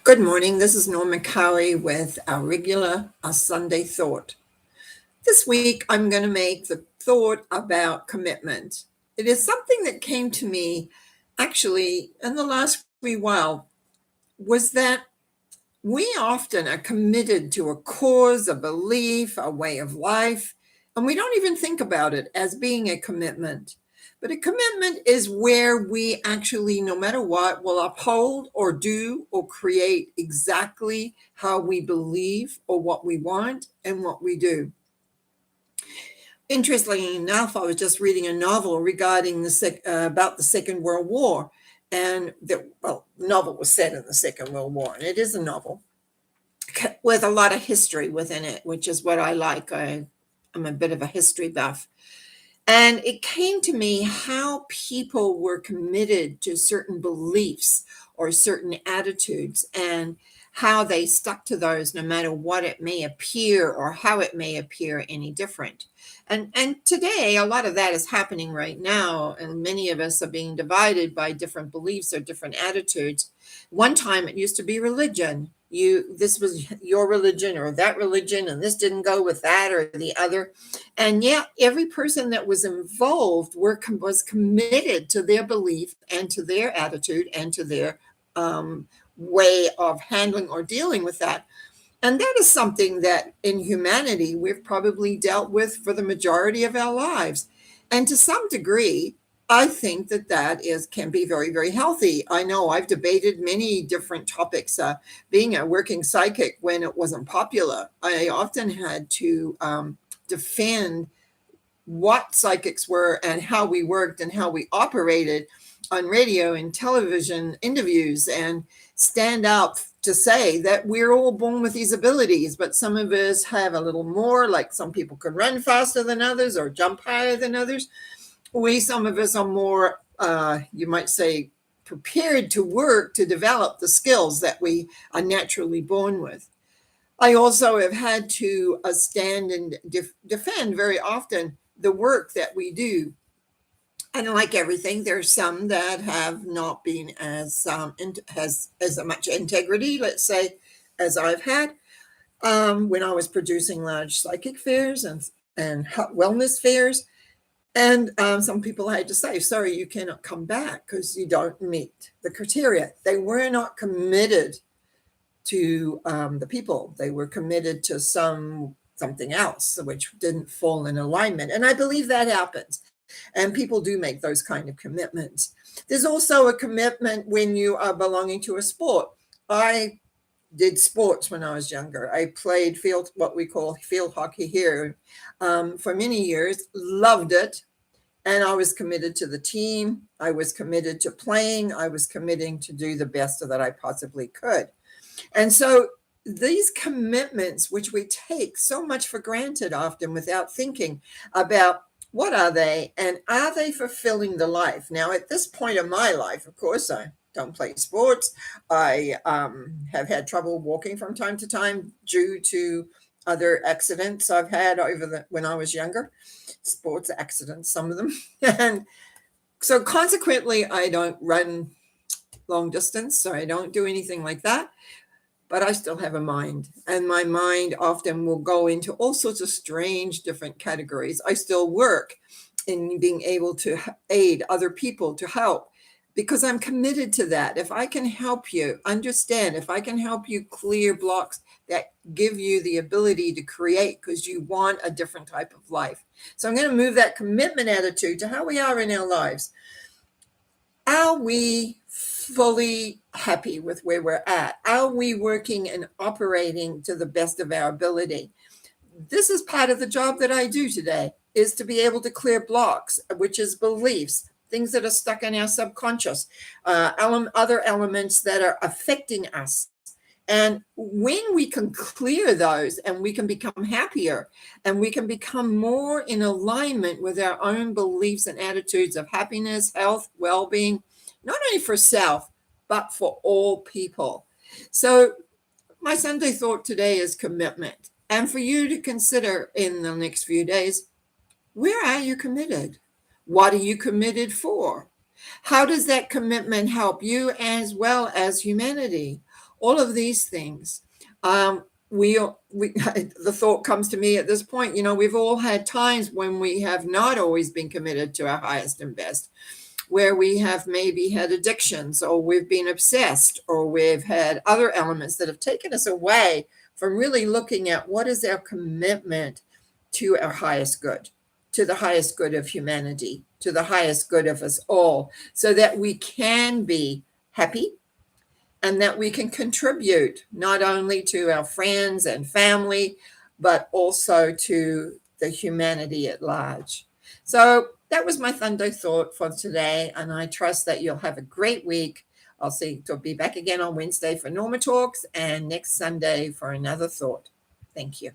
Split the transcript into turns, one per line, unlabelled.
Good morning. This is Norma Cowie with our regular Sunday thought. This week, I'm going to make the thought about commitment. It is something that came to me actually in the last wee while, was that we often are committed to a cause, a belief, a way of life, and we don't even think about it as being a commitment. But a commitment is where we actually, no matter what, will uphold or do or create exactly how we believe or what we want and what we do. Interestingly enough, I was just reading a novel regarding about the Second World War, and the novel was set in the Second World War, and it is a novel with a lot of history within it, which is what I like. I'm a bit of a history buff. And it came to me how people were committed to certain beliefs or certain attitudes and how they stuck to those no matter what it may appear or how it may appear any different. And today, a lot of that is happening right now, and many of us are being divided by different beliefs or different attitudes. One time it used to be religion. This was your religion or that religion, and this didn't go with that or the other. And yet, every person that was involved was committed to their belief and to their attitude and to their way of handling or dealing with that. And that is something that in humanity we've probably dealt with for the majority of our lives. And to some degree, I think that can be very, very healthy. I know I've debated many different topics. Being a working psychic when it wasn't popular, I often had to defend what psychics were and how we worked and how we operated on radio and television interviews, and stand up to say that we're all born with these abilities, but some of us have a little more, like some people can run faster than others or jump higher than others. Some of us are more, you might say, prepared to work to develop the skills that we are naturally born with. I also have had to stand and defend very often the work that we do. And like everything, there's some that have not been has as much integrity, let's say, as I've had when I was producing large psychic fairs and wellness fairs. And some people had to say, sorry, you cannot come back because you don't meet the criteria. They were not committed to the people. They were committed to something else, which didn't fall in alignment. And I believe that happens. And people do make those kind of commitments. There's also a commitment when you are belonging to a sport. I did sports when I was younger. I played what we call field hockey here for many years, loved it. And I was committed to the team. I was committed to playing. I was committing to do the best that I possibly could. And so these commitments, which we take so much for granted often without thinking about what are they and are they fulfilling the life? Now, at this point in my life, of course, I don't play sports. I have had trouble walking from time to time due to other accidents I've had when I was younger, sports accidents, some of them. And so consequently, I don't run long distance, so I don't do anything like that. But I still have a mind, and my mind often will go into all sorts of strange different categories. I still work in being able to aid other people, to help, because I'm committed to that. If I can help you understand, if I can help you clear blocks that give you the ability to create because you want a different type of life. So I'm going to move that commitment attitude to how we are in our lives. Are we fully happy with where we're at? Are we working and operating to the best of our ability? This is part of the job that I do today, is to be able to clear blocks, which is beliefs, things that are stuck in our subconscious, other elements that are affecting us. And when we can clear those and we can become happier and we can become more in alignment with our own beliefs and attitudes of happiness, health, well-being, not only for self, but for all people. So my Sunday thought today is commitment. And for you to consider in the next few days, where are you committed? What are you committed for? How does that commitment help you as well as humanity? all of these things. We the thought comes to me at this point, we've all had times when we have not always been committed to our highest and best, where we have maybe had addictions, or we've been obsessed, or we've had other elements that have taken us away from really looking at what is our commitment to our highest good, to the highest good of humanity, to the highest good of us all, so that we can be happy and that we can contribute not only to our friends and family, but also to the humanity at large. So that was my thunder thought for today, and I trust that you'll have a great week. I'll be back again on Wednesday for Norma Talks, and next Sunday for another thought. Thank you.